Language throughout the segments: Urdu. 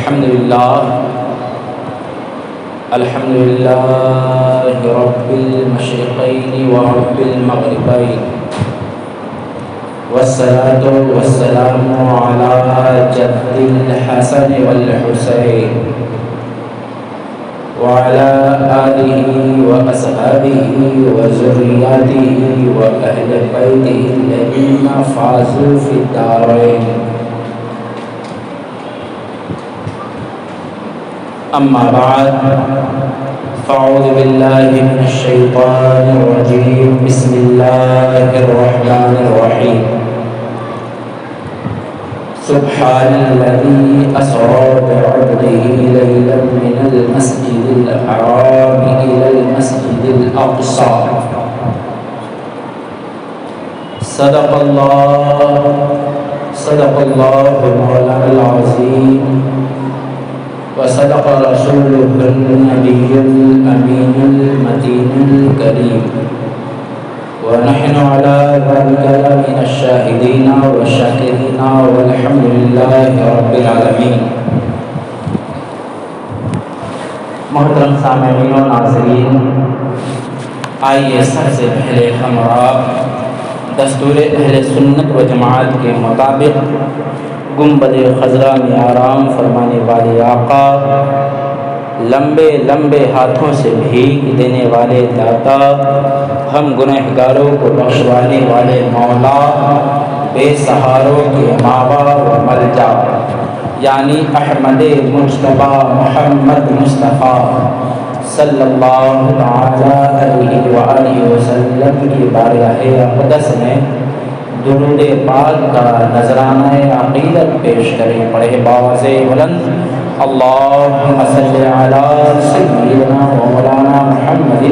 الحمد لله رب المشرقين ورب المغربين، والصلاة والسلام على جد الحسن والحسين وعلى آله وأصحابه وذرياته وأهل بيته الذين فازوا في الدارين. أما بعد، فأعوذ بالله من الشيطان الرجيم. بسم الله الرحمن الرحيم. سبحان الذي أسرى بعبده ليلا من المسجد الحرام إلى المسجد الأقصى. صدق الله مولانا العظيم، وصدق رسوله النبي الأمين المتين الكريم، ونحن على ذلك من الشاهدين والشاكرين، والحمد لله رب العالمين. محترم سامعین و ناظرین، آئیے سب سے پہلے ہم آپ دستور اہل سنت و جماعت کے مطابق گنبد خضرا میں آرام فرمانے والے آقا، لمبے لمبے ہاتھوں سے بھیک دینے والے داتا، ہم گنہگاروں کو بخشوانے والے مولا، بے سہاروں کے ماوا و ملجا، یعنی احمد مجتبیٰ محمد مصطفیٰ صلی اللہ علیہ وآلہ وسلم کی بارگاہ اقدس میں درود پاک کا نذرانہ عقیدت پیش کریں. پڑھے باواز بلند اللہم صلی علی سیدنا و مولانا محمد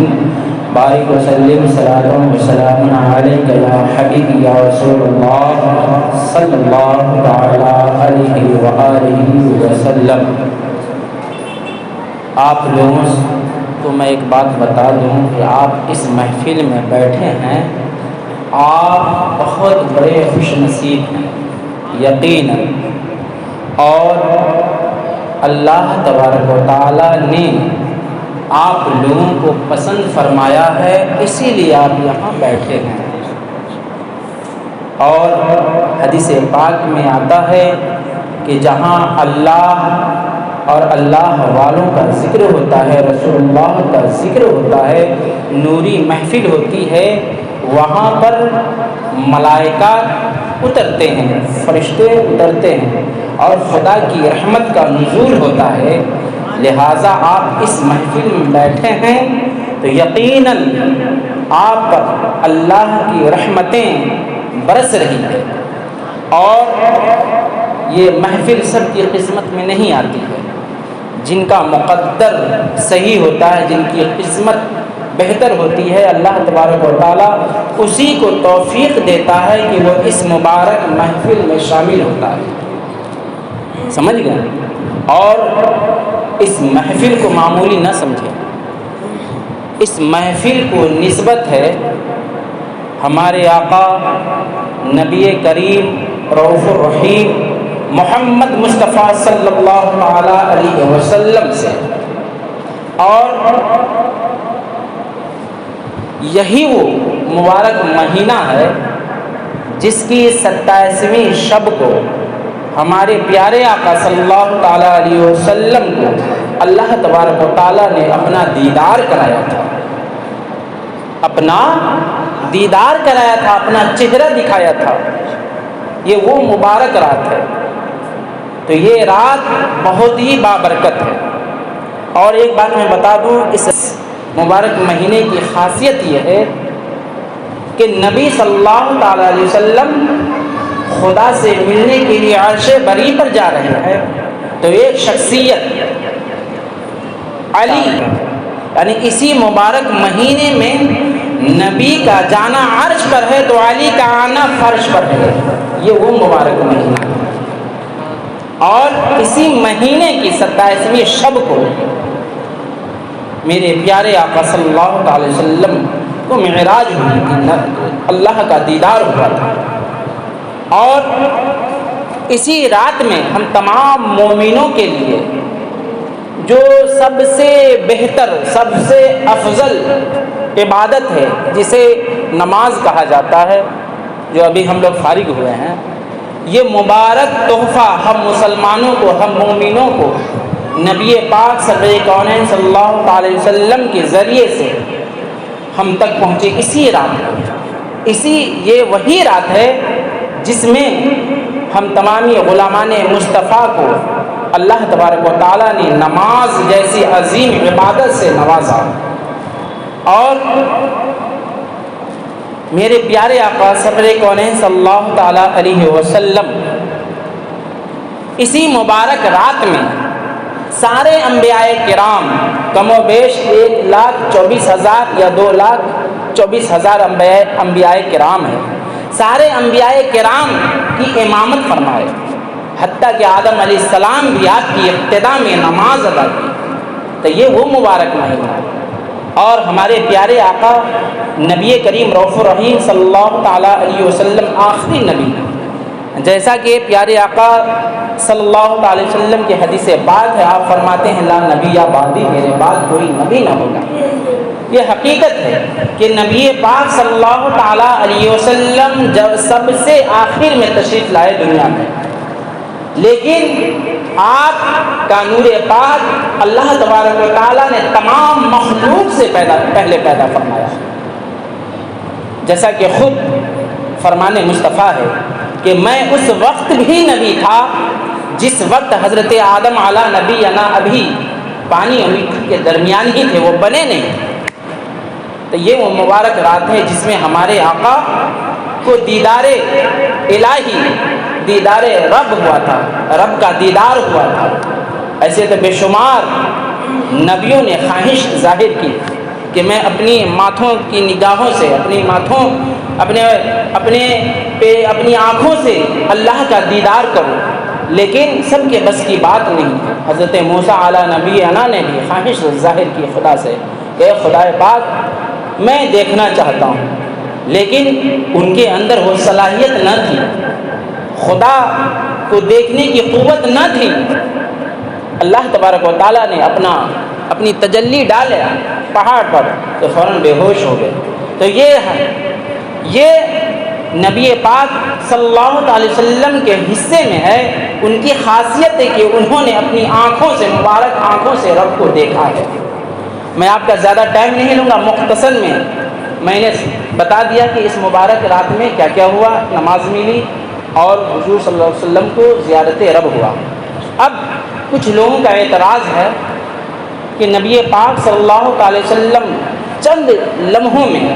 بارک وسلم صلاۃ و سلام علیک یا حبیب یا رسول اللہ صلی اللہ علیہ وآلہ وسلم. آپ لوگوں کو میں ایک بات بتا دوں کہ آپ اس محفل میں بیٹھے ہیں، آپ بہت بڑے خوش نصیب ہیں یقیناً، اور اللہ تبارک و تعالیٰ نے آپ لوگوں کو پسند فرمایا ہے، اسی لیے آپ یہاں بیٹھے ہیں. اور حدیث پاک میں آتا ہے کہ جہاں اللہ اور اللہ والوں کا ذکر ہوتا ہے، رسول اللہ کا ذکر ہوتا ہے، نوری محفل ہوتی ہے، وہاں پر ملائکہ اترتے ہیں، فرشتے اترتے ہیں، اور خدا کی رحمت کا نزول ہوتا ہے. لہٰذا آپ اس محفل میں بیٹھے ہیں تو یقیناً آپ پر اللہ کی رحمتیں برس رہی ہیں. اور یہ محفل سب کی قسمت میں نہیں آتی ہے. جن کا مقدر صحیح ہوتا ہے، جن کی قسمت بہتر ہوتی ہے، اللہ تبارک و تعالیٰ اسی کو توفیق دیتا ہے کہ وہ اس مبارک محفل میں شامل ہوتا ہے. سمجھ گئے؟ اور اس محفل کو معمولی نہ سمجھیں. اس محفل کو نسبت ہے ہمارے آقا نبی کریم رؤوف الرحیم محمد مصطفیٰ صلی اللہ علیہ وسلم سے. اور یہی وہ مبارک مہینہ ہے جس کی 27ویں شب کو ہمارے پیارے آقا صلی اللہ تعالیٰ علیہ وسلم کو اللہ تبارک و تعالیٰ نے اپنا دیدار کرایا تھا، اپنا دیدار کرایا تھا، اپنا چہرہ دکھایا تھا. یہ وہ مبارک رات ہے. تو یہ رات بہت ہی بابرکت ہے. اور ایک بات میں بتا دوں، اس مبارک مہینے کی خاصیت یہ ہے کہ نبی صلی اللہ تعالیٰ علیہ وسلم خدا سے ملنے کے لیے عرش بری پر جا رہے ہیں. تو ایک شخصیت علی، یعنی اسی مبارک مہینے میں نبی کا جانا عرش پر ہے تو علی کا آنا فرش پر ہے. یہ وہ مبارک مہینہ ہے. اور اسی مہینے کی 27ویں شب کو میرے پیارے آقا صلی اللہ علیہ وسلم کو معراج ہوئی تھی، اللہ کا دیدار ہوا تھا. اور اسی رات میں ہم تمام مومنوں کے لیے جو سب سے بہتر، سب سے افضل عبادت ہے، جسے نماز کہا جاتا ہے، جو ابھی ہم لوگ فارغ ہوئے ہیں، یہ مبارک تحفہ ہم مسلمانوں کو، ہم مومنوں کو نبی پاک سرور کونین صلی اللہ علیہ وسلم کے ذریعے سے ہم تک پہنچے اسی رات۔ یہ وہی رات ہے جس میں ہم تمامی غلامان مصطفیٰ کو اللہ تبارک و تعالیٰ نے نماز جیسی عظیم عبادت سے نوازا، اور میرے پیارے آقا سرور کونین صلی اللہ تعالیٰ علیہ وسلم اسی مبارک رات میں سارے انبیاء کرام، کم و بیش 1,24,000 یا 2,24,000 انبیاء کرام ہیں، سارے انبیاء کرام کی امامت فرمائے، حتیٰ کہ آدم علیہ السلام بھی آپ کی ابتدا میں نماز ادا کی۔ تو یہ وہ مبارک مہینہ ہے، اور ہمارے پیارے آقا نبی کریم رؤوف الرحیم صلی اللہ تعالیٰ علیہ وسلم آخری نبی ہیں۔ جیسا کہ پیارے آقا صلی اللہ علیہ وسلم کی حدیث بات ہے، آپ فرماتے ہیں لا نبی بعدی، میرے بعد کوئی نبی نہ ہوگا۔ یہ حقیقت ہے کہ نبی پاک صلی اللہ تعالیٰ علیہ وسلم جب سب سے آخر میں تشریف لائے دنیا میں، لیکن آپ کا نور پاک اللہ تبارک و تعالیٰ نے تمام مخلوق سے پہلے پیدا فرمایا، جیسا کہ خود فرمان مصطفیٰ ہے کہ میں اس وقت بھی نبی تھا جس وقت حضرت آدم علیہ نبینا ابھی پانی اور مٹی کے درمیان ہی تھے، وہ بنے نہیں۔ تو یہ وہ مبارک رات ہے جس میں ہمارے آقا کو دیدار الہی، دیدار رب ہوا تھا، رب کا دیدار ہوا تھا۔ ایسے تو بے شمار نبیوں نے خواہش ظاہر کی کہ میں اپنی ماتھوں کی نگاہوں سے، اپنی آنکھوں سے اللہ کا دیدار کروں، لیکن سب کے بس کی بات نہیں۔ حضرت موسیٰ علیہ نبینا نے بھی خواہش ظاہر کی خدا سے کہ خدا پاک میں دیکھنا چاہتا ہوں، لیکن ان کے اندر وہ صلاحیت نہ تھی، خدا کو دیکھنے کی قوت نہ تھی۔ اللہ تبارک و تعالیٰ نے اپنی تجلی ڈالے پہاڑ پر تو فوراً بے ہوش ہو گئے۔ تو یہ نبی پاک صلی اللہ علیہ وسلم کے حصے میں ہے، ان کی خاصیت ہے کہ انہوں نے اپنی آنکھوں سے، مبارک آنکھوں سے رب کو دیکھا ہے۔ میں آپ کا زیادہ ٹائم نہیں لوں گا، مختصر میں نے بتا دیا کہ اس مبارک رات میں کیا کیا ہوا، نماز ملی اور حضور صلی اللہ علیہ وسلم کو زیارت رب ہوا۔ اب کچھ لوگوں کا اعتراض ہے کہ نبی پاک صلی اللہ علیہ وسلم چند لمحوں میں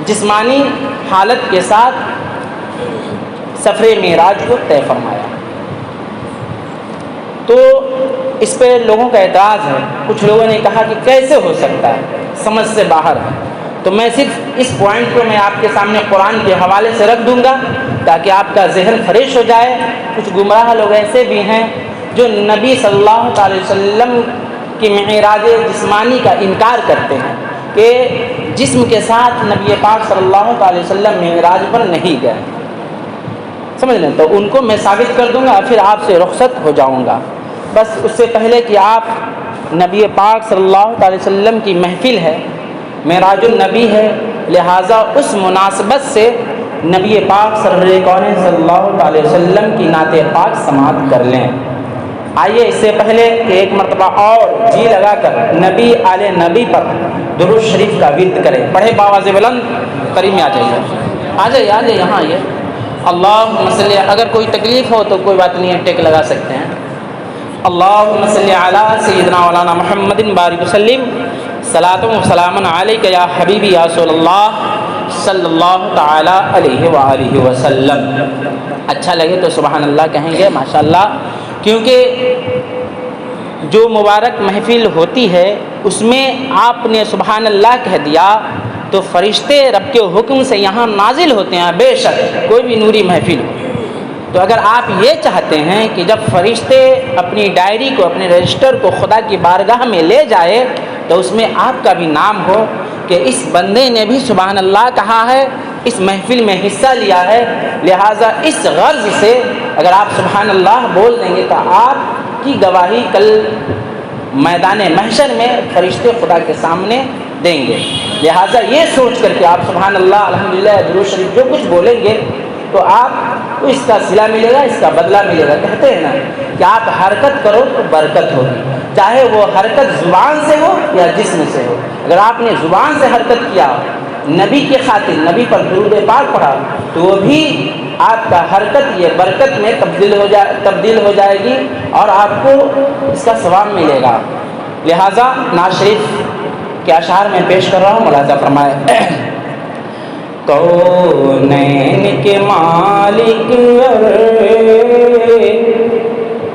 جسمانی حالت کے ساتھ سفر معراج کو طے فرمایا، تو اس پہ لوگوں کا اعتراض ہے۔ کچھ لوگوں نے کہا کہ کیسے ہو سکتا ہے، سمجھ سے باہر ہے۔ تو میں صرف اس پوائنٹ کو میں آپ کے سامنے قرآن کے حوالے سے رکھ دوں گا تاکہ آپ کا ذہن فریش ہو جائے۔ کچھ گمراہ لوگ ایسے بھی ہیں جو نبی صلی اللہ علیہ وسلم کی معراج جسمانی کا انکار کرتے ہیں کہ جسم کے ساتھ نبی پاک صلی اللہ علیہ وسلم معراج پر نہیں گئے، سمجھ لیں۔ تو ان کو میں ثابت کر دوں گا، پھر آپ سے رخصت ہو جاؤں گا۔ بس اس سے پہلے کہ آپ نبی پاک صلی اللہ علیہ وسلم کی محفل ہے، معراج النبی ہے، لہٰذا اس مناسبت سے نبی پاک سرور کونین صلی اللہ علیہ وسلم کی نعت پاک سماعت کر لیں۔ آئیے اس سے پہلے کہ ایک مرتبہ اور جی لگا کر نبی آل نبی پر درود شریف کا ورد کریں، پڑھے باواز بلند، قریب میں آ جائیے یہاں آئیے۔ اللہم صلی، اگر کوئی تکلیف ہو تو کوئی بات نہیں ہے، ٹیک لگا سکتے ہیں۔ اللہم صلی علی سیدنا مولانا محمد بارک وسلم، صلاۃ و سلام علیک یا حبیبی یا رسول اللہ صلی اللہ تعالی علیہ وآلہ وسلم۔ اچھا لگے تو سبحان اللہ کہیں گے، ماشاءاللہ، کیونکہ جو مبارک محفل ہوتی ہے اس میں آپ نے سبحان اللہ کہہ دیا تو فرشتے رب کے حکم سے یہاں نازل ہوتے ہیں، بے شک کوئی بھی نوری محفل ہو۔ تو اگر آپ یہ چاہتے ہیں کہ جب فرشتے اپنی ڈائری کو، اپنے رجسٹر کو خدا کی بارگاہ میں لے جائے تو اس میں آپ کا بھی نام ہو کہ اس بندے نے بھی سبحان اللہ کہا ہے اس محفل میں حصہ لیا ہے، لہٰذا اس غرض سے اگر آپ سبحان اللہ بول دیں گے تو آپ کی گواہی کل میدان محشر میں فرشتے خدا کے سامنے دیں گے۔ لہٰذا یہ سوچ کر کے آپ سبحان اللہ الحمدللہ درود شریف جو کچھ بولیں گے تو آپ کو اس کا صلہ ملے گا، اس کا بدلہ ملے گا۔ کہتے ہیں نا کہ آپ حرکت کرو تو برکت ہوگی، چاہے وہ حرکت زبان سے ہو یا جسم سے ہو۔ اگر آپ نے زبان سے حرکت کیا، نبی کی خاطر نبی پر درود پاک پڑھا، تو وہ بھی آپ کا حرکت یہ برکت میں تبدیل ہو جائے گی اور آپ کو اس کا ثواب ملے گا۔ لہٰذا نعت شریف کے اشعار میں پیش کر رہا ہوں، ملاحظہ فرمائے۔ کونین کے مالک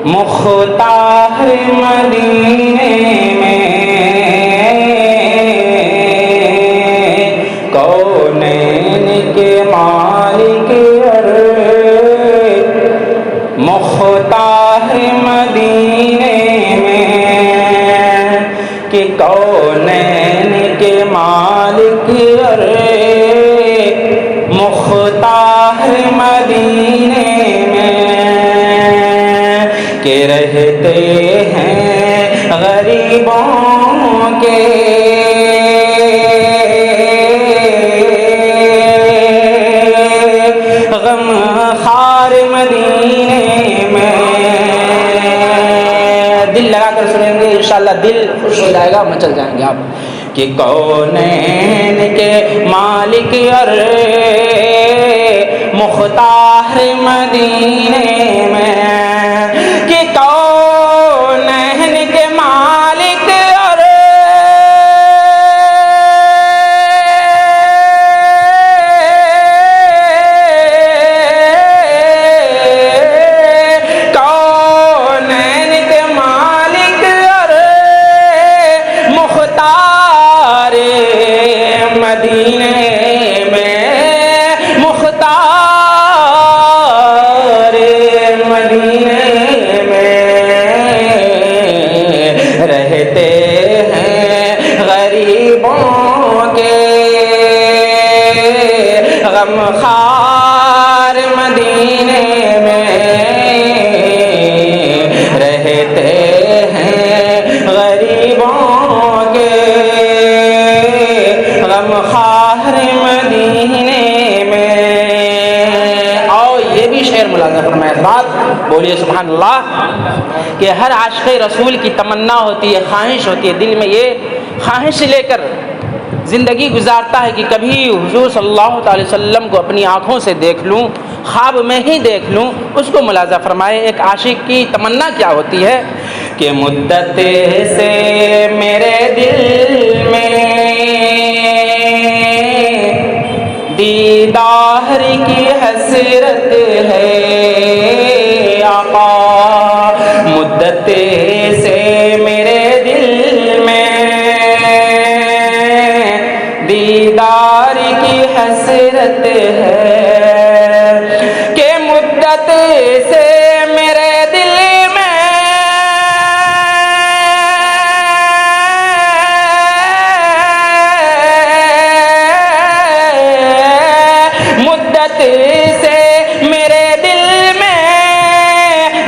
مختار مدینے میں، کونین کے مالک مختار مدینے میں، کہ کونین کے مالک مختار مدینے میں، کہ رہتے ہیں غریبوں کے غم خار مدینے میں۔ دل لگا کر سنیں گے انشاءاللہ دل خوش ہو جائے گا، مچل جائیں گے آپ۔ کہ کونین کے مالک اور مختار مدینے میں، کہ کونین کے مالک اور کونین کے مالک اور مختار مدینے میں، مختار مدینے میں رہتے ہیں غریبوں کے غم خار مدینے میں، رہتے ہیں غریبوں کے غم خار مدینے میں۔ اور یہ بھی شعر ملاحظہ فرمائے حضرات، بولیے سبحان اللہ، کہ ہر عاشق رسول کی تمنا ہوتی ہے، خواہش ہوتی ہے، دل میں یہ خواہش لے کر زندگی گزارتا ہے کہ کبھی حضور صلی اللہ علیہ وسلم کو اپنی آنکھوں سے دیکھ لوں، خواب میں ہی دیکھ لوں۔ اس کو ملاحظہ فرمائے ایک عاشق کی تمنا کیا ہوتی ہے، کہ مدت سے میرے دل میں دیدار کی حسرت ہے آقا، مدت سے میرے دل میں دیدار کی حسرت ہے، کہ مدت سے میرے دل میں مدت سے میرے دل میں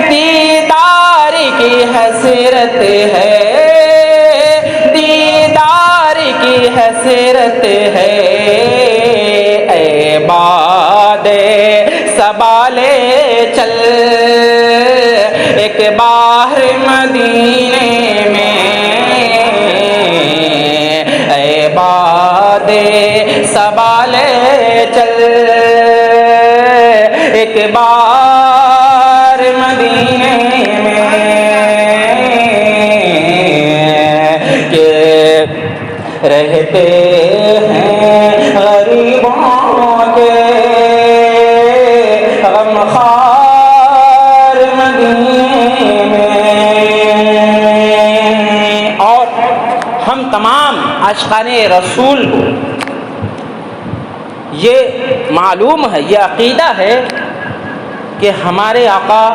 دیدار کی حسرت ہے، دیدار کی حسرت ہے۔ اے باد سبالے چل ایک بار مدینے میں، اے باد سبالے چل ایک بار مدینے میں، کہ رہتے ہیں غریبوں کے غم خار مدینے میں۔ اور ہم تمام عاشقان رسول کو یہ معلوم ہے، یہ عقیدہ ہے کہ ہمارے آقا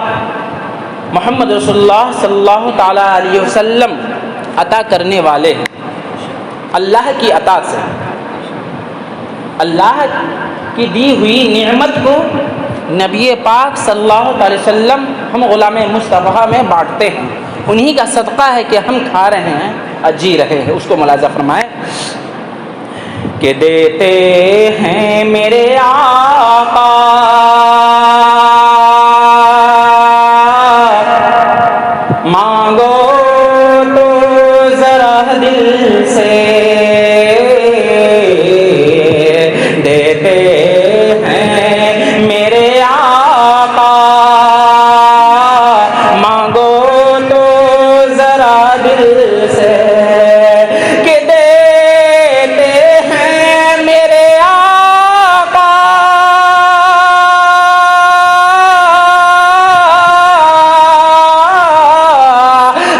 محمد رسول اللہ صلی اللہ تعالیٰ علیہ وسلم عطا کرنے والے ہیں اللہ کی عطا سے۔ اللہ کی دی ہوئی نعمت کو نبی پاک صلی اللہ علیہ وسلم ہم غلام مصطفیٰ میں بانٹتے ہیں، انہی کا صدقہ ہے کہ ہم کھا رہے ہیں اور جی رہے ہیں۔ اس کو ملاحظہ فرمائیں کہ دیتے ہیں میرے آقا مانگو تو ذرا دل سے، دیتے ہیں میرے آقا مانگو تو ذرا دل سے، کہ دیتے ہیں میرے آقا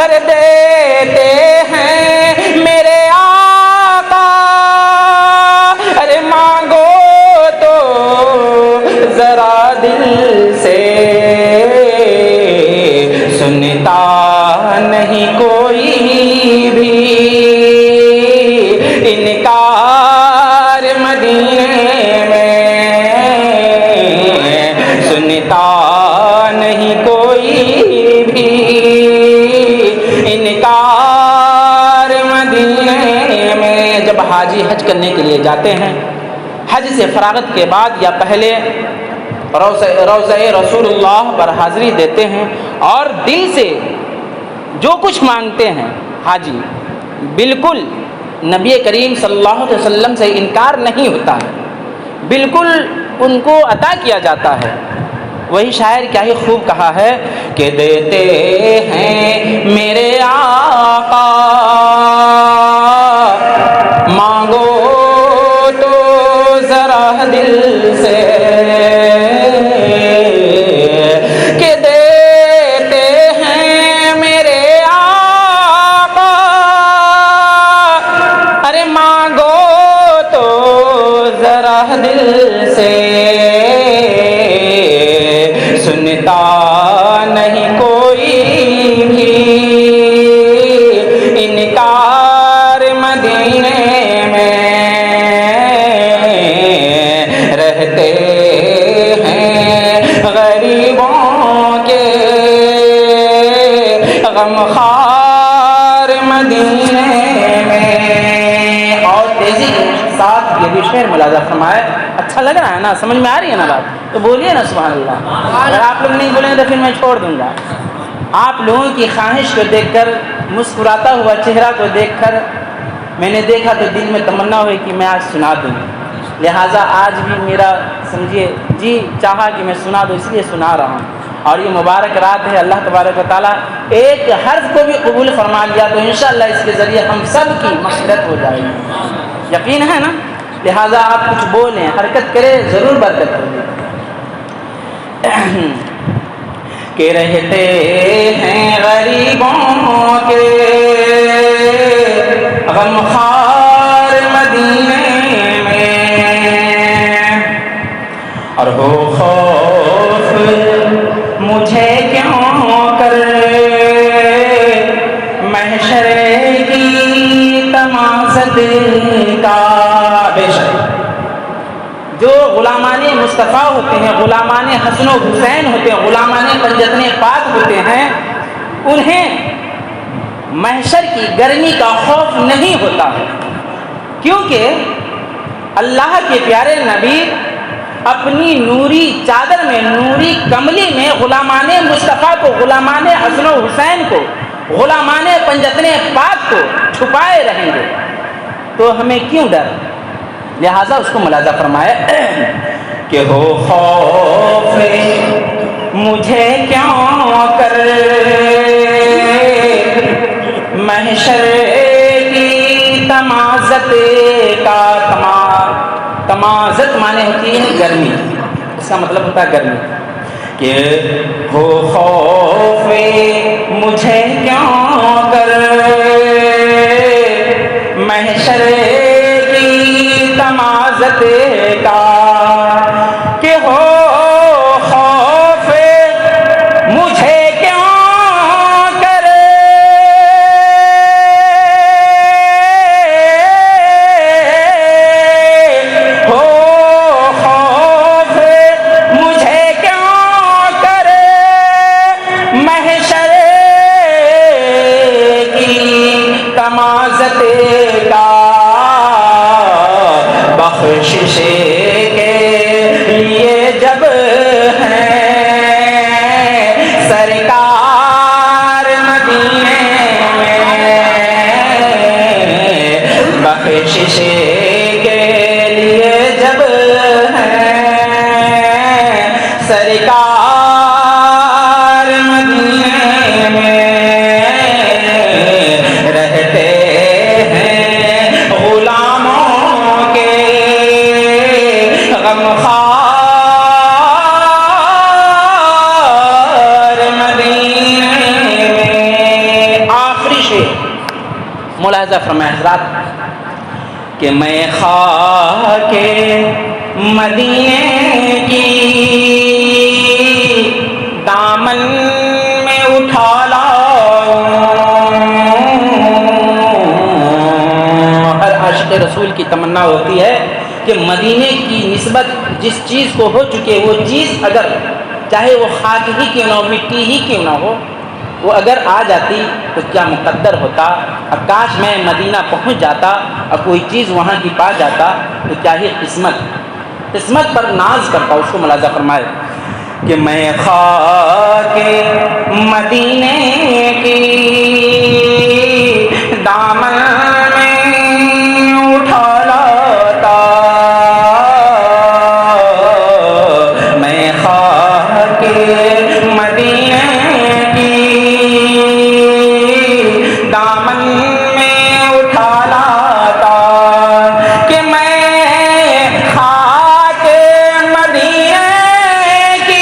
ارے دیتے ہیں میرے آقا، ارے مانگو تو ذرا دل سے، سنتا نہیں کوئی بھی انکار مدینے میں، سنتا نہیں کوئی بھی انکار مدینے میں۔ جب حاجی حج کرنے کے لیے جاتے ہیں، حج سے فراغت کے بعد یا پہلے روضہ رسول اللہ پر حاضری دیتے ہیں اور دل سے جو کچھ مانگتے ہیں حاجی بالکل نبی کریم صلی اللہ علیہ وسلم سے انکار نہیں ہوتا ہے، بالکل ان کو عطا کیا جاتا ہے۔ وہی شاعر کیا ہی خوب کہا ہے کہ دیتے ہیں میرے آقا مانگو تو ذرا دل سے، کہ دیتے ہیں میرے آقا ارے مانگو تو ذرا دل سے، سنتا نہیں کوئی بھی انکار مدینے میں، رہتے ہیں غریبوں کے غمخوار مدینے میں۔ اور تیزی کے ساتھ یہ بھی شعر ملاحظہ فرمائے، اچھا لگ رہا ہے نا، سمجھ میں آ رہی ہے نا بات، تو بولیے نا سبحان اللہ۔ اگر آپ لوگ نہیں بولیں تو پھر میں چھوڑ دوں گا۔ آپ لوگوں کی خواہش کو دیکھ کر، مسکراتا ہوا چہرہ کو دیکھ کر میں نے دیکھا تو دل میں تمنا ہوئی کہ میں آج سنا دوں، لہٰذا آج بھی میرا سمجھیے جی چاہا کہ میں سنا دوں، اس لیے سنا رہا ہوں۔ اور یہ مبارک رات ہے، اللہ تبارک و تعالیٰ ایک حرف کو بھی قبول فرما لیا تو انشاءاللہ اس کے ذریعے ہم سب کی مغفرت ہو جائے گی، یقین ہے نا؟ لہٰذا آپ کچھ بولیں، حرکت کریں، ضرور برکت ہوگی۔ کہ رہتے ہیں غریبوں کے غمخوار مدینے میں، اور ہو خوف مجھے کیوں کر محشر کی تمازت کا۔ بے شک جو غلامان مصطفیٰ ہوتے ہیں، غلامان حسن و حسین ہوتے ہیں، غلامان پنجتن پاک ہوتے ہیں، انہیں محشر کی گرمی کا خوف نہیں ہوتا ہے، کیونکہ اللہ کے پیارے نبی اپنی نوری چادر میں، نوری کملی میں غلامان مصطفیٰ کو، غلامان حسن و حسین کو، غلامان پنجتن پاک کو چھپائے رہیں گے، تو ہمیں کیوں ڈر؟ لہٰذا اس کو ملاحظہ فرمائے کہ ہو خوف مجھے کیوں کر محشر کی تمازت کا۔ تمازت معنی ہوتی ہے گرمی، اس کا مطلب ہوتا ہے گرمی، کہ ہو خوف مجھے کیوں کر محشر کی تمازت کا، کہ ہو خوف مجھے کیوں کر ہو خوف بخشش کے لیے جب ہیں سرکار مدینے میں، بخشش کے لیے جب ہیں سرکار مدینے میں، رہتے ہیں غلاموں کے غمخوار مدینے میں۔ آخری شعر ملاحظہ فرمائے حضرات کہ میں خاک مدینے کی دامن میں اٹھا لاؤں، ہر عاشق رسول کی تمنا ہوتی ہے کہ مدینے کی نسبت جس چیز کو ہو چکے وہ چیز اگر چاہے وہ خاک ہی کیوں نہ ہو، مٹی ہی کیوں نہ ہو، وہ اگر آ جاتی تو کیا مقدر ہوتا۔ اب کاش میں مدینہ پہنچ جاتا اور کوئی چیز وہاں کی پا جاتا تو کیا ہی قسمت پر ناز کرتا۔ اس کو ملاحظہ فرمائے کہ میں خاک مدینے کی دامن میں اٹھا لاتا، میں خاک مدینے کی دامن میں اٹھا لاتا، کہ میں خاک مدینے کی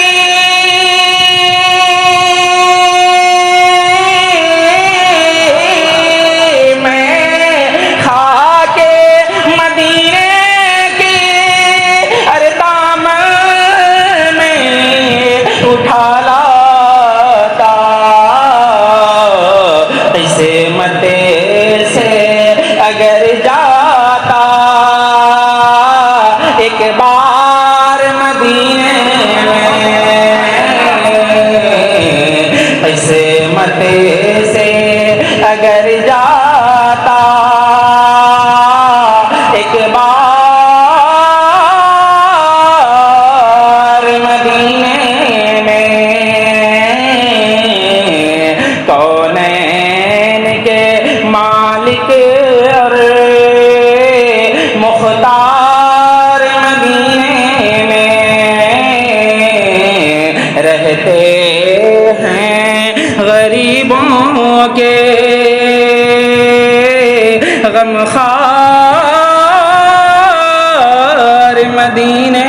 غمخوار مدینے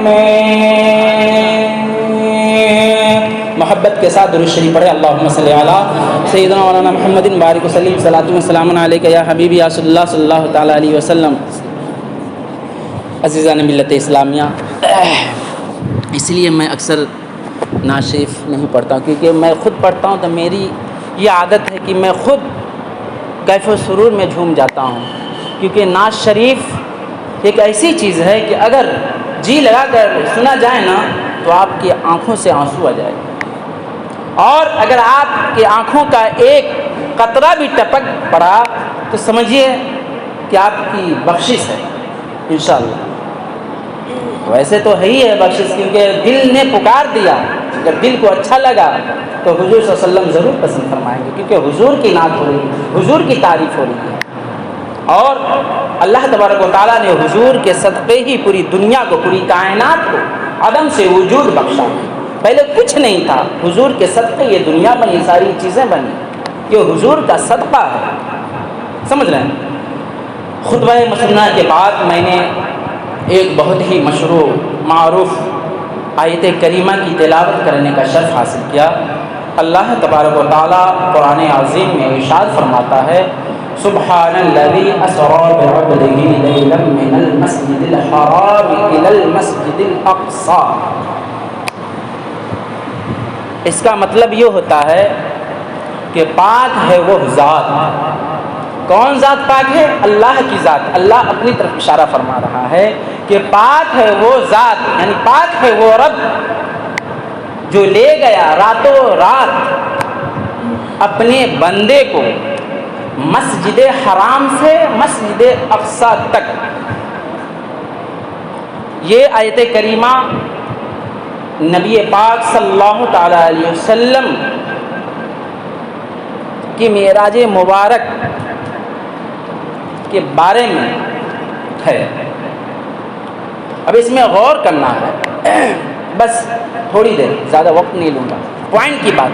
میں۔ محبت کے ساتھ درود شریف پڑھے، اللہم صلی علی سیدنا مولانا محمد بارک وسلم، صلاۃ و سلام علیک یا حبیبی یا رسول اللہ صلی اللہ تعالی علیہ وسلم۔ عزیزان ملت اسلامیہ، اس لیے میں اکثر نعت شریف نہیں پڑھتا ہوں، کیونکہ میں خود پڑھتا ہوں تو میری یہ عادت ہے کہ میں خود کیف و سرور میں جھوم جاتا ہوں، کیونکہ نعت شریف ایک ایسی چیز ہے کہ اگر جی لگا کر سنا جائے نا تو آپ کی آنکھوں سے آنسو آ جائے، اور اگر آپ کی آنکھوں کا ایک قطرہ بھی ٹپک پڑا تو سمجھیے کہ آپ کی بخشش ہے انشاءاللہ۔ ویسے تو ہے ہی ہے بخشش، کیونکہ دل نے پکار دیا، اگر دل کو اچھا لگا تو حضور صلی اللہ علیہ وسلم ضرور پسند فرمائیں گے، کیونکہ حضور کی نعت ہو رہی ہے، حضور کی تعریف ہو رہی ہے، اور اللہ تبارک و تعالیٰ نے حضور کے صدقے ہی پوری دنیا کو، پوری کائنات کو عدم سے وجود بخشا۔ پہلے کچھ نہیں تھا، حضور کے صدقے یہ دنیا بنی، ساری چیزیں بنی، یہ حضور کا صدقہ ہے، سمجھ رہے ہیں۔ خطبہ مسنہ کے بعد میں نے ایک بہت ہی مشہور معروف آیت کریمہ کی تلاوت کرنے کا شرف حاصل کیا۔ اللہ تبارک و تعالیٰ قرآن عظیم میں ارشاد فرماتا ہے، سبحان الذی اسری بعبدہ لیلا من المسجد الحرام الی المسجد الاقصی۔ اس کا مطلب یہ ہوتا ہے کہ پاک ہے وہ ذات۔ کون ذات پاک ہے؟ اللہ کی ذات۔ اللہ اپنی طرف اشارہ فرما رہا ہے کہ پاک ہے وہ ذات، یعنی پاک ہے وہ رب جو لے گیا راتوں رات اپنے بندے کو مسجد حرام سے مسجد اقصی تک، یہ آیت کریمہ نبی پاک صلی اللہ تعالی علیہ وسلم کی معراج مبارک کے بارے میں ہے. اب اس میں غور کرنا ہے، بس تھوڑی دیر، زیادہ وقت نہیں لوں گا. پوائنٹ کی بات،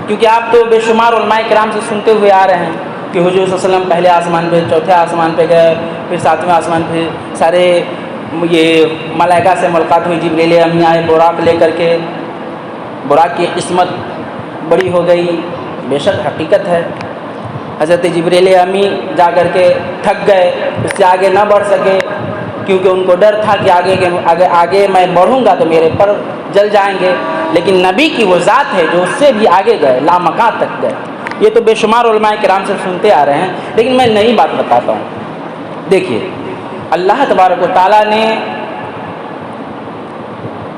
کیونکہ آپ تو بے شمار علماء کرام سے سنتے ہوئے آ رہے ہیں کہ حضور صلی اللہ علیہ وسلم پہلے آسمان پہ، چوتھے آسمان پہ گئے، پھر ساتویں آسمان پہ سارے یہ ملائکہ سے ملاقات ہوئی، جبریل امی آئے براق لے کر کے، براق کی قسمت بڑی ہو گئی. بے شک حقیقت ہے، حضرت جبریل امی جا کر کے تھک گئے، اس سے آگے نہ بڑھ سکے، کیونکہ ان کو ڈر تھا کہ آگے میں بڑھوں گا تو میرے پر جل جائیں گے. لیکن نبی کی وہ ذات ہے جو اس سے بھی آگے گئے، لامکان تک گئے. یہ تو بے شمار علماء کرام سے سنتے آ رہے ہیں، لیکن میں نئی بات بتاتا ہوں. دیکھیے، اللہ تبارک و تعالیٰ نے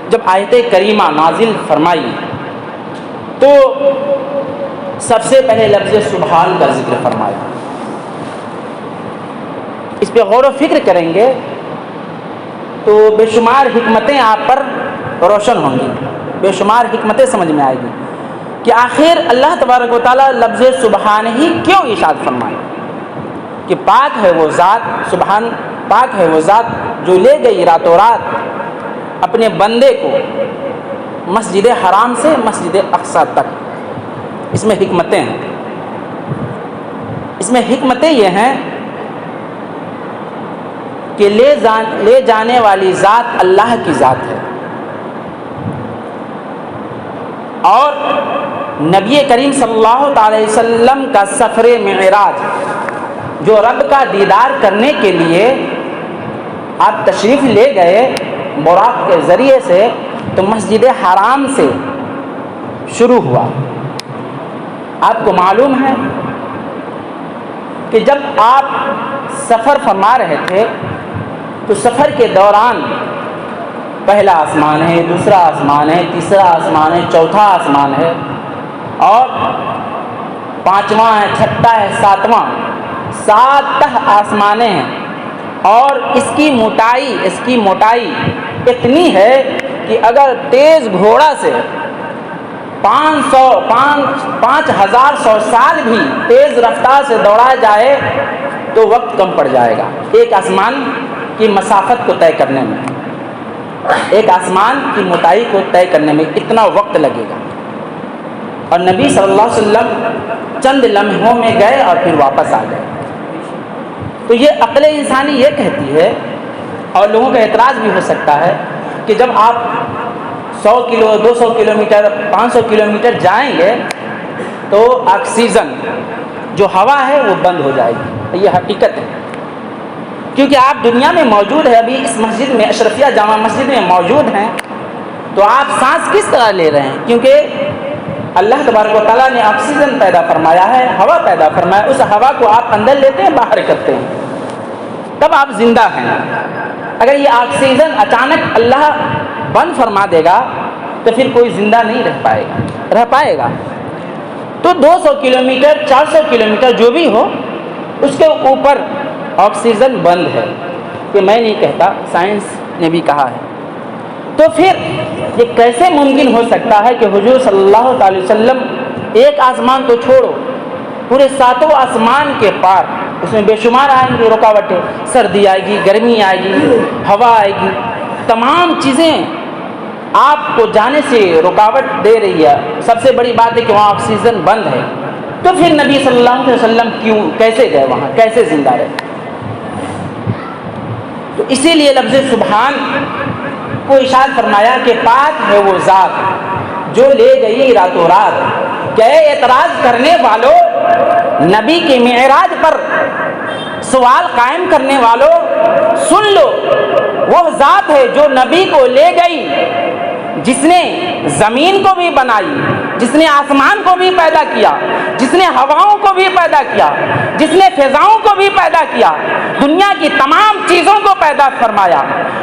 جب آیت کریمہ نازل فرمائی تو سب سے پہلے لفظ سبحان کا ذکر فرمایا. اس پہ غور و فکر کریں گے تو بے شمار حکمتیں آپ پر روشن ہوں گی، بے شمار حکمتیں سمجھ میں آئے گی کہ آخر اللہ تبارک و تعالیٰ لفظ سبحان ہی کیوں ارشاد فرمائے کہ پاک ہے وہ ذات، سبحان پاک ہے وہ ذات جو لے گئی راتوں رات اپنے بندے کو مسجد حرام سے مسجد اقصیٰ تک. اس میں حکمتیں ہیں. اس میں حکمتیں یہ ہیں کہ لے جانے والی ذات اللہ کی ذات ہے، اور نبی کریم صلی اللہ تعالی وسلم کا سفر معراج جو رب کا دیدار کرنے کے لیے آپ تشریف لے گئے براق کے ذریعے سے، تو مسجد حرام سے شروع ہوا. آپ کو معلوم ہے کہ جب آپ سفر فرما رہے تھے تو سفر کے دوران پہلا آسمان ہے، دوسرا آسمان ہے، تیسرا آسمان ہے، چوتھا آسمان ہے، اور پانچواں ہے، چھٹا ہے، ساتواں، 7 آسمانیں ہیں. اور اس کی موٹائی اتنی ہے کہ اگر تیز گھوڑا سے 5100 سال بھی تیز رفتار سے دوڑا جائے تو وقت کم پڑ جائے گا ایک آسمان کی مسافت کو طے کرنے میں. ایک آسمان کی موٹائی کو طے کرنے میں اتنا وقت لگے گا. اور نبی صلی اللہ علیہ وسلم چند لمحوں میں گئے اور پھر واپس آ گئے. تو یہ عقل انسانی یہ کہتی ہے، اور لوگوں کا اعتراض بھی ہو سکتا ہے کہ جب آپ 100 کلو 200 کلومیٹر 500 کلومیٹر جائیں گے تو آکسیجن جو ہوا ہے وہ بند ہو جائے گی. یہ حقیقت ہے، کیونکہ آپ دنیا میں موجود ہے، ابھی اس مسجد میں اشرفیہ جامع مسجد میں موجود ہیں، تو آپ سانس کس طرح لے رہے ہیں؟ کیونکہ اللہ تبارک و تعالیٰ نے آکسیجن پیدا فرمایا ہے، ہوا پیدا فرمایا، اس ہوا کو آپ اندر لیتے ہیں، باہر کرتے ہیں، تب آپ زندہ ہیں. اگر یہ آکسیجن اچانک اللہ بند فرما دے گا تو پھر کوئی زندہ نہیں رہ پائے گا. تو 200 کلومیٹر 400 کلومیٹر جو بھی ہو، اس کے اوپر آکسیجن بند ہے. کہ میں نہیں کہتا، سائنس نے بھی کہا ہے. تو پھر یہ کیسے ممکن ہو سکتا ہے کہ حضور صلی اللہ تعالی وسلم ایک آسمان تو چھوڑو، پورے 7 آسمان کے پار، اس میں بے شمار آئیں گی رکاوٹیں، سردی آئے گی، گرمی آئے گی، ہوا آئے گی، تمام چیزیں آپ کو جانے سے رکاوٹ دے رہی ہے. سب سے بڑی بات ہے کہ وہاں آکسیجن بند ہے. تو پھر نبی صلی اللہ علیہ وسلم کیسے گئے وہاں، کیسے زندہ رہے؟ تو اسی لیے لفظ سبحان کو ارشاد فرمایا کہ پاک ہے وہ ذات جو لے گئی راتوں رات. کہ اعتراض کرنے والوں، نبی کے معراج پر سوال قائم کرنے والوں، سن لو، وہ ذات ہے جو نبی کو لے گئی، جس نے زمین کو بھی بنائی، جس نے آسمان کو بھی پیدا کیا، جس نے ہواؤں کو بھی پیدا کیا، جس نے فضاؤں کو بھی پیدا کیا، دنیا کی تمام چیزوں کو پیدا فرمایا.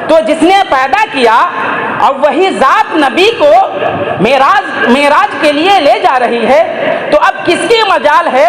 تو جس نے پیدا کیا، اب وہی ذات نبی کو معراج کے لیے لے جا رہی ہے. تو اب کس کی مجال ہے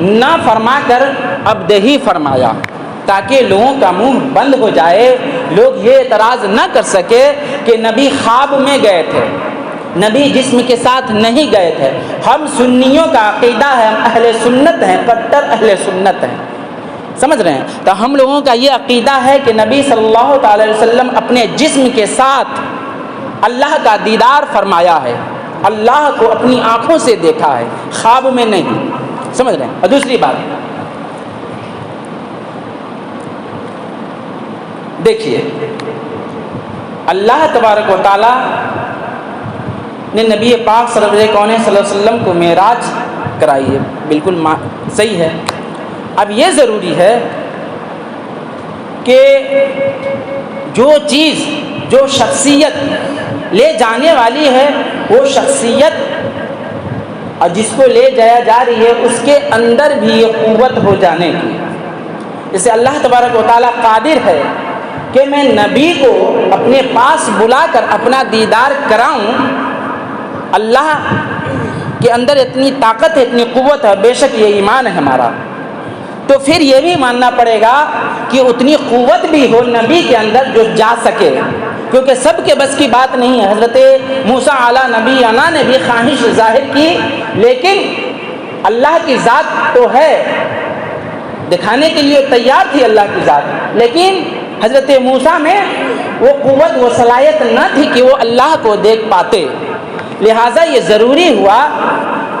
نہ فرما کر عبدہی فرمایا، تاکہ لوگوں کا منہ بند ہو جائے، لوگ یہ اعتراض نہ کر سکے کہ نبی خواب میں گئے تھے، نبی جسم کے ساتھ نہیں گئے تھے۔ ہم سنیوں کا عقیدہ ہے، ہم اہل سنت ہیں، کٹر اہل سنت ہیں، سمجھ رہے ہیں؟ تو ہم لوگوں کا یہ عقیدہ ہے کہ نبی صلی اللہ تعالی علیہ وسلم اپنے جسم کے ساتھ اللہ کا دیدار فرمایا ہے، اللہ کو اپنی آنکھوں سے دیکھا ہے، خواب میں نہیں، سمجھ رہے ہیں؟ اور دوسری بات دیکھیے، اللہ تبارک و تعالی نے نبی پاک صلی اللہ علیہ وسلم کو معراج کرائی ہے، بالکل صحیح ہے۔ اب یہ ضروری ہے کہ جو چیز، جو شخصیت لے جانے والی ہے، وہ شخصیت اور جس کو لے جایا جا رہی ہے اس کے اندر بھی یہ قوت ہو جانے کی، جیسے اللہ تبارک و تعالیٰ قادر ہے کہ میں نبی کو اپنے پاس بلا کر اپنا دیدار کراؤں، اللہ کے اندر اتنی طاقت ہے، اتنی قوت ہے، بے شک یہ ایمان ہے ہمارا، تو پھر یہ بھی ماننا پڑے گا کہ اتنی قوت بھی ہو نبی کے اندر جو جا سکے، کیونکہ سب کے بس کی بات نہیں ہے۔ حضرت موسیٰ علیہ نبی انا نے بھی خواہش ظاہر کی، لیکن اللہ کی ذات تو ہے، دکھانے کے لیے تیار تھی اللہ کی ذات، لیکن حضرت موسیٰ میں وہ قوت، وہ صلاحیت نہ تھی کہ وہ اللہ کو دیکھ پاتے، لہٰذا یہ ضروری ہوا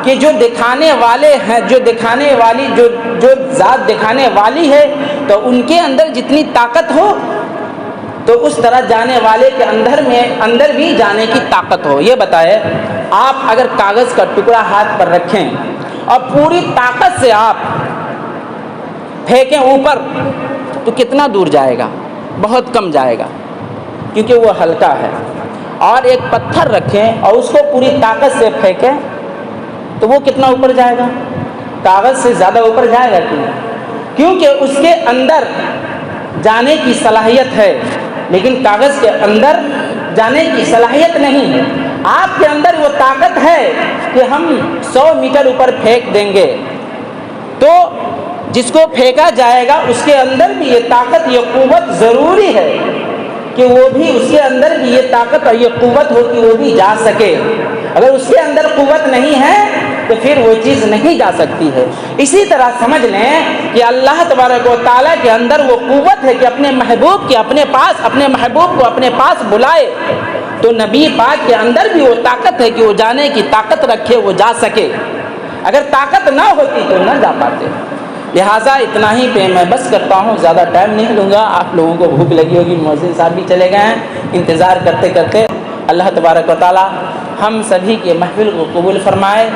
کہ جو دکھانے والے ہیں، جو دکھانے والی، جو ذات دکھانے والی ہے، تو ان کے اندر جتنی طاقت ہو تو اس طرح جانے والے کے اندر بھی جانے کی طاقت ہو۔ یہ بتائے، آپ اگر کاغذ کا ٹکڑا ہاتھ پر رکھیں اور پوری طاقت سے آپ پھینکیں اوپر تو کتنا دور جائے گا؟ بہت کم جائے گا، کیونکہ وہ ہلکا ہے۔ اور ایک پتھر رکھیں اور اس کو پوری طاقت سے پھینکیں تو وہ کتنا اوپر جائے گا؟ کاغذ سے زیادہ اوپر جائے گا، کیونکہ اس کے اندر جانے کی صلاحیت ہے، لیکن کاغذ کے اندر جانے کی صلاحیت نہیں ہے۔ آپ کے اندر وہ طاقت ہے کہ ہم 100 میٹر اوپر پھینک دیں گے، تو جس کو پھینکا جائے گا اس کے اندر بھی یہ طاقت، یہ قوت ضروری ہے کہ وہ بھی، اس کے اندر بھی یہ طاقت اور یہ قوت ہو کہ وہ بھی جا سکے۔ اگر اس کے اندر قوت نہیں ہے تو پھر وہ چیز نہیں جا سکتی ہے۔ اسی طرح سمجھ لیں کہ اللہ تبارک و تعالیٰ کے اندر وہ قوت ہے کہ اپنے محبوب کے اپنے محبوب کو اپنے پاس بلائے، تو نبی پاک کے اندر بھی وہ طاقت ہے کہ وہ جانے کی طاقت رکھے، وہ جا سکے۔ اگر طاقت نہ ہوتی تو نہ جا پاتے۔ لہٰذا اتنا ہی پہ میں بس کرتا ہوں، زیادہ ٹائم نہیں لوں گا، آپ لوگوں کو بھوک لگی ہوگی، مؤذن صاحب بھی چلے گئے ہیں، انتظار کرتے کرتے اللہ تبارک و تعالی ہم سبھی کے محفل کو قبول فرمائے،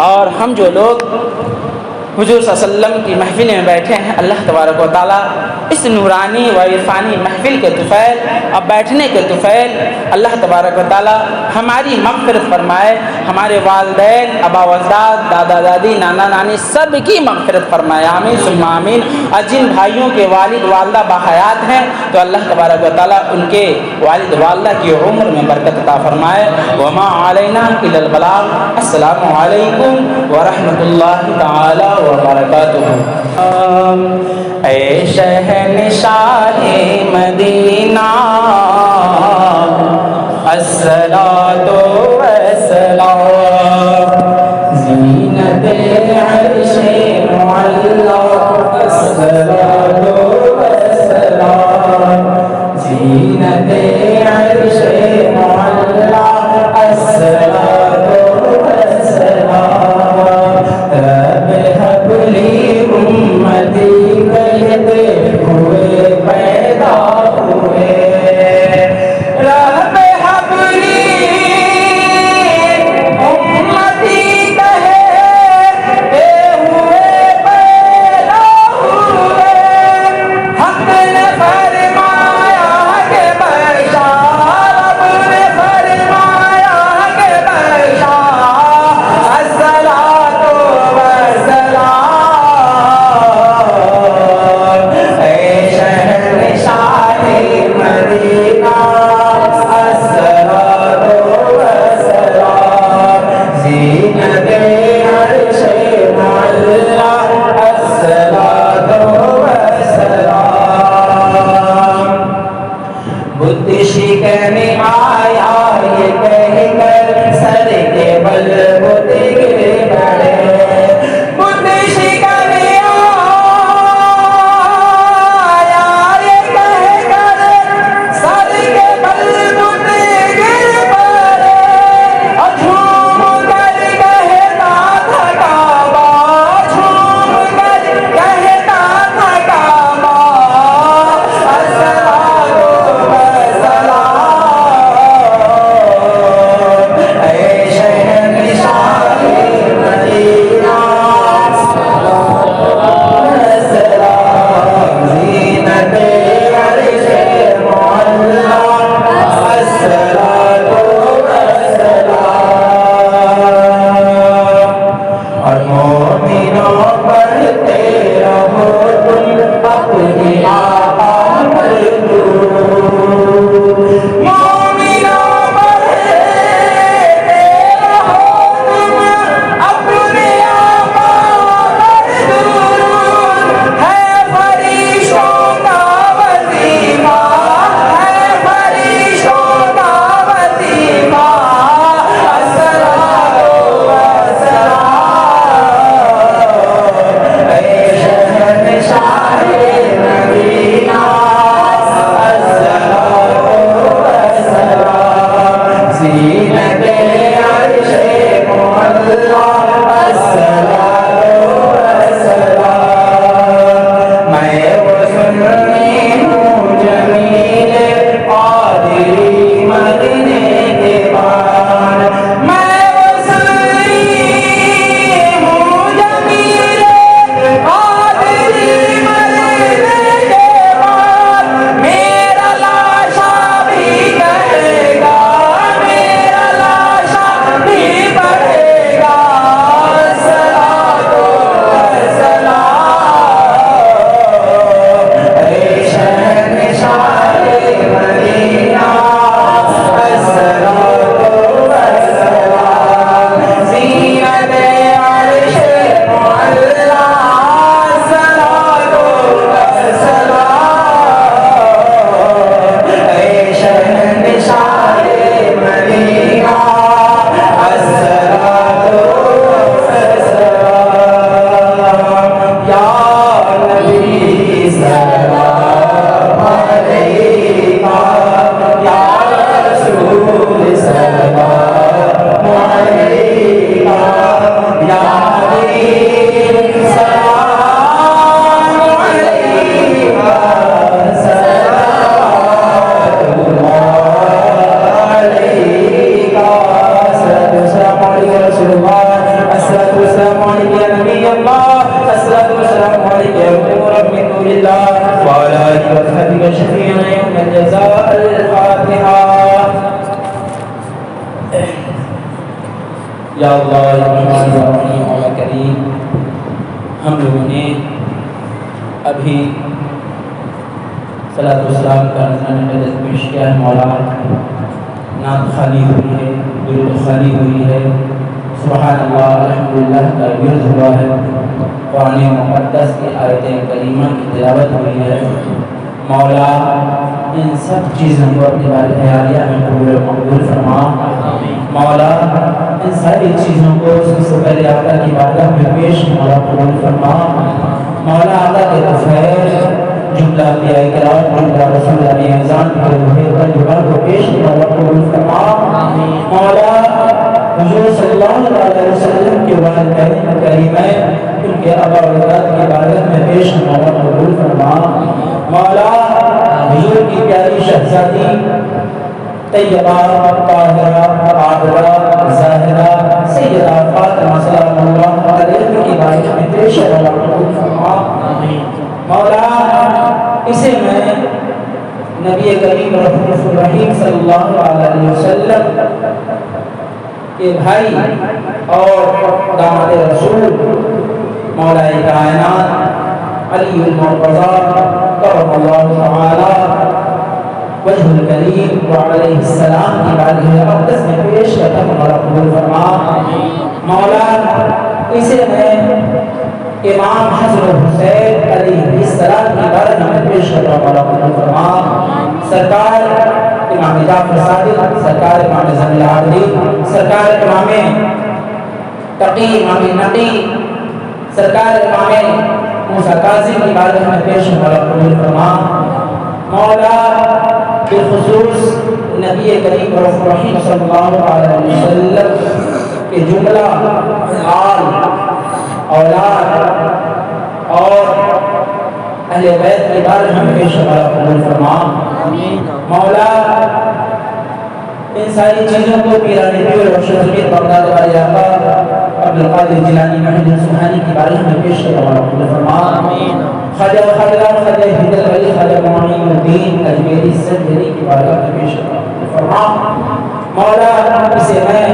اور ہم جو لوگ حضور صلی اللہ علیہ وسلم کی محفل میں بیٹھے ہیں، اللہ تبارک و تعالی اس نورانی و عرفانی محفل کے طفیل اور بیٹھنے کے طفیل اللہ تبارک و تعالی ہماری مغفرت فرمائے، ہمارے والدین، آبا و اجداد، دادا دادی، نانا نانی سب کی مغفرت فرمائے، آمین ثم آمین۔ اور جن بھائیوں کے والد والدہ باحیات ہیں تو اللہ تبارک و تعالی ان کے والد والدہ کی عمر میں برکت عطا فرمائے۔ وما علینا الا البلاغ۔ السلام علیکم ورحمۃ اللہ تعالی وبرکاتہ۔ اے شہنشاہ مدینہ الصلاۃ والسلام، زینت عرش معلا الصلاۃ والسلام، زینت عرش معلا الصلاۃ والسلام، رب هب لی امتی کہتے ہوئے پیدا ہوئے، رب هب لی امتی کہتے ہوئے پیدا ہوئے، حق نے فرمایا کہ بشا، رب نے فرمایا کہ بشا، الصلاۃ والسلام رہو تم اپنے آقا مردود یا اللہ یا رحمان یا رحیم مولا کریم، ہم لوگوں نے ابھی صلاۃ والسلام کا نذرانہ عقیدت پیش کیا ہے مولا، نعت خالی ہوئی ہے، درود خالی ہوئی ہے، سبحان اللہ الحمدللہ کا ورد ہوا ہے، قرآن مقدس کی آیت کریمہ کی تلاوت ہوئی ہے مولا، ان سب چیزوں کو اپنے بار خیالیہ میں قبول و مقبول فرما مولا، ان ساری چیزوں کو سب سے پہلے آقا کی بارگاہ میں پیش مولا قبول فرما مولا، آقا کے خیر جملہ انبیاء کرام جملہ رسول اللہ اعظام کے روح طیبہ کو پیش مولا قبول فرما مولا، حضور صلی اللہ علیہ وسلم کے والدین کریمین ان کے آبا و اجداد کی بارگاہ میں پیش مولا قبول فرما مولا، حضور کی پیاری شہزادی طیبہ طاہرہ عابدہ ظاہرہ سیدہ فاطمہ سلام اللہ علیہ کی بارگاہ میں پیش مولا قبول فرما مولا، اسے میں نبی کریم رحمت الرحیم صلی اللہ علیہ وسلم کے بھائی اور داماد رسول مولا کائنات علی المرتضی کرم اللہ تعالی وجہ الکریم وعلیہ السلام کی بارگاہ اقدس میں پیش کرتا ہوں مولا قبول فرما مولا، اسے میں امام حضرت حسین علیہ السلام کی بارگاہ میں پیش کرتا ہوں مولا قبول فرما، سرکار امام جعفر صادق، سرکار امام زین العابدین، سرکار امام تقی امام نقی، سرکار امام موسیٰ کاظم کی بارگاہ میں پیش مولا قبول فرما مولا، بالخصوص نبی کریم رحیم صلی اللہ علیہ وسلم کے جملہ آل اولاد اور اہل بیت کی بارگاہ میں پیش مولا قبول فرما مولا، ان ساری چیزوں کو پیران پیر اور شہزاد بغداد والے آقا عبدالقادر جیلانی محمد سبحانی کی بارگاہ میں پیش مولا قبول فرما خواجہ خواجہ حیدر علی خواجہ معین الدین اجمیری سنجری کی بارگاہ میں پیش فرما مولا، اسے میں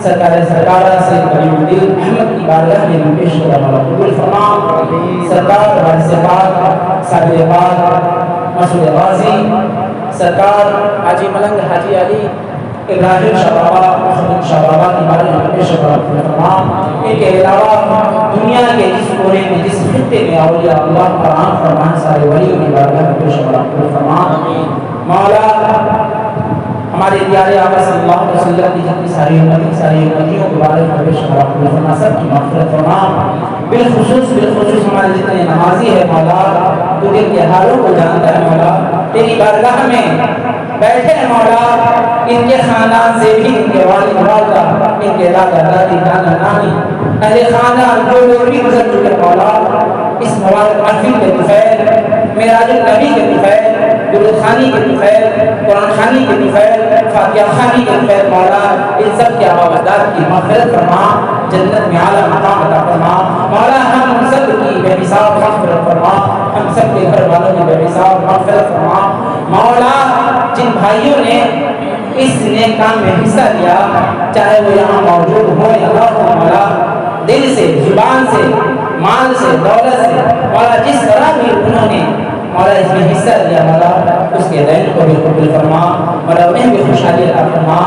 سرکار سرکارہ سے ولی الدین احمد کی بارگاہ میں پیش کیا مولا قبول فرما۔ سرکار وارث پاک صاحب پاک مسعود غازی سرکار حاجی ملنگ حاجی علی ابراہیم شاہ بابا محمد شاہ بابا کی بارگاہ میں پیش کیا فرما۔ ان کے علاوہ دنیا کے جس کونے میں جس خطے میں اولیاء اللہ قرآن فرمان سارے ولیوں کی بارگاہ میں پیش کیا فرما۔ مولا ہمارے پیارے آقا صلی اللہ علیہ وسلم کی جتنی ساری امتیوں کے بارے میں پیش کیا فرما، سب کی مغفرت فرما۔ بالخصوص ہمارے جتنے نمازی ہے مولا، تو دل کے حالوں کو جانتا ہے مولا، تیری بارگاہ میں بیٹھے ہیں مولا، ان کے خاندان سے بھی، ان کے والد والدہ، ان کے دادا دادی نانا نانی، اہل خاندان جو لوگ بھی گزر چکے مولا، اس مبارک محفل کے طفیل، معراج النبی کے طفیل، درود خوانی کے طفیل، قرآن خوانی کے طفیل، فاتحہ خوانی کے طفیل مولا، ان سب کے آبادات کی مغفرت فرما، جنت میں اعلیٰ مقام عطا فرما مولا۔ ہم سب کی بے حساب مغفرت فرما، ہم سب کے گھر والوں کی بے حساب مغفرت فرما مولا۔ جن بھائیوں نے اس نیک کام میں حصہ لیا، چاہے وہ یہاں موجود ہو یا نہ ہو مولا، دل سے، زبان سے، مال سے، دولت سے مولا، جس طرح بھی انہوں نے مولا اس میں حصہ لیا مولا، اس کے دین کو بھی قبول فرما مولا، انہیں بھی خوشحالی عطا فرما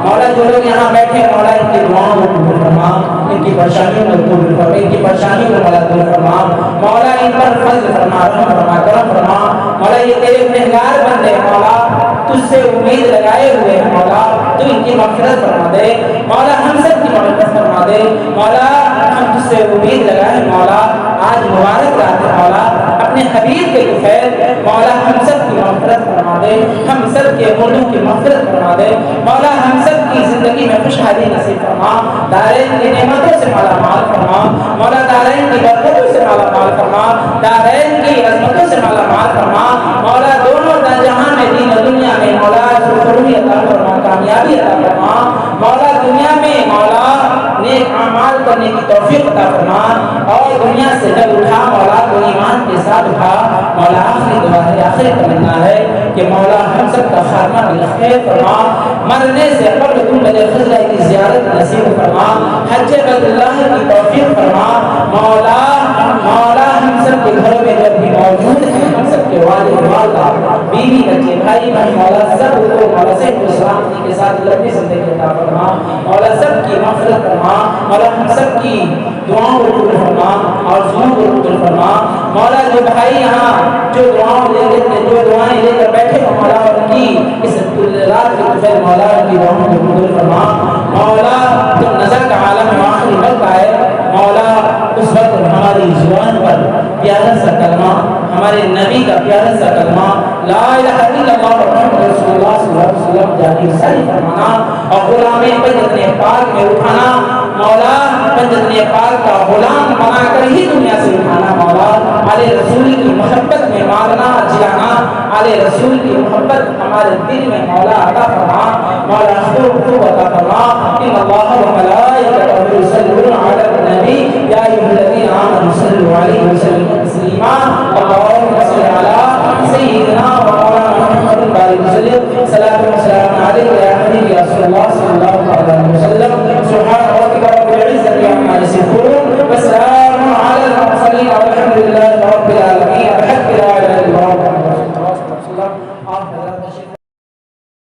مولا۔ جو لوگ یہاں بیٹھے مولا، ان کی دعاؤں کو قبول فرما، ان کی پریشانیوں کو قبول فرما، ان کی پریشانیوں کو مولا دور فرما مولا، ان پر فضل فرما، رحم فرما، کرم فرما مولا۔ یہ تیرے گنہگار بندے مولا، تجھ سے امید لگائے ہوئے ہیں مولا، تو ان کی مغفرت فرما دے مولا، ہم سب کی مغفرت فرما دے مولا۔ ہم تجھ سے امید لگائے مولا، آج مبارک رات ہے مولا، اپنے حبیب کے طفیل مولا، ہم سب کی مغفرت فرما دے، ہم سب کے مردوں کی مغفرت فرما دے مولا، ہم سب کی زندگی میں خوشحالی نصیب فرما، دارین کی نعمتوں سے مالا مال فرما مولا، دارین کی برکتوں سے مالا مال فرما، دارین کی عظمتوں سے مالا مال فرما مولا، دونوں جہاں میں دین و دنیا میں مولا سرخروی عطا فرما، کامیابی عطا فرما مولا، دنیا میں مولا نیک اعمال کرنے کی توفیق عطا فرما، اور دنیا سے جب اٹھا مولا تو ایمان کے ساتھ اٹھا مولا۔ آخری دعا ہے، آخری تمنا ہے کہ مولا ہم سب کا خاتمہ بالخیر فرما، مرنے سے قبل تم مجھے خضرہ کی زیارت نصیب فرما، حج بیت اللہ کی توفیق فرما مولا۔ مولا ہم سب کے گھروں میں جب بھی موجود ہیں، ہم سب کے والد والدہ، بیوی بچے، بھائی بہن مولا، سب کو مولا سے سلامتی کے ساتھ لمبی زندگی عطا فرما مولا، سب کی مغفرت فرما مولا، ہم سب کی دعاؤں کو قبول فرما اور ظلم کو قبول فرما مولا۔ جو بھائی یہاں جو دعائیں لے کر بیٹھے ہو مولا، ان کی اس رات کے طفیل مولا، ان کی دعاؤں کو قبول فرما مولا۔ جب نظر کا عالم میں آخری وقت آئے مولا، اس وقت ہماری زبان پر پیارا سا کلمہ، ہمارے نبی کا پیارا سا کلمہ لا الہ الا اللہ محمد رسول اللہ صلی اللہ علیہ وسلم جاری ساری فرمانا، اور غلام پنجتن پاک میں اٹھانا مولا، پنجتن پاک کا غلام بنا کر ہی دنیا سے اٹھانا مولا۔ آل رسول کی محبت میں مارنا جلانا، آل رسول کی محبت ہمارے دل میں مولا عطا فرما مولا، خوب عطا فرما۔ ان اللہ و ملائکتہ یصلون علی النبی یا ایھا الذین آمنوا صلوا علیہ وسلم تسلیما، اللهم صل علی سیدنا و مولانا محمد وعلى آلہ وسلم، صلاۃ و سلام علیک یا حبیبی رسول اللہ۔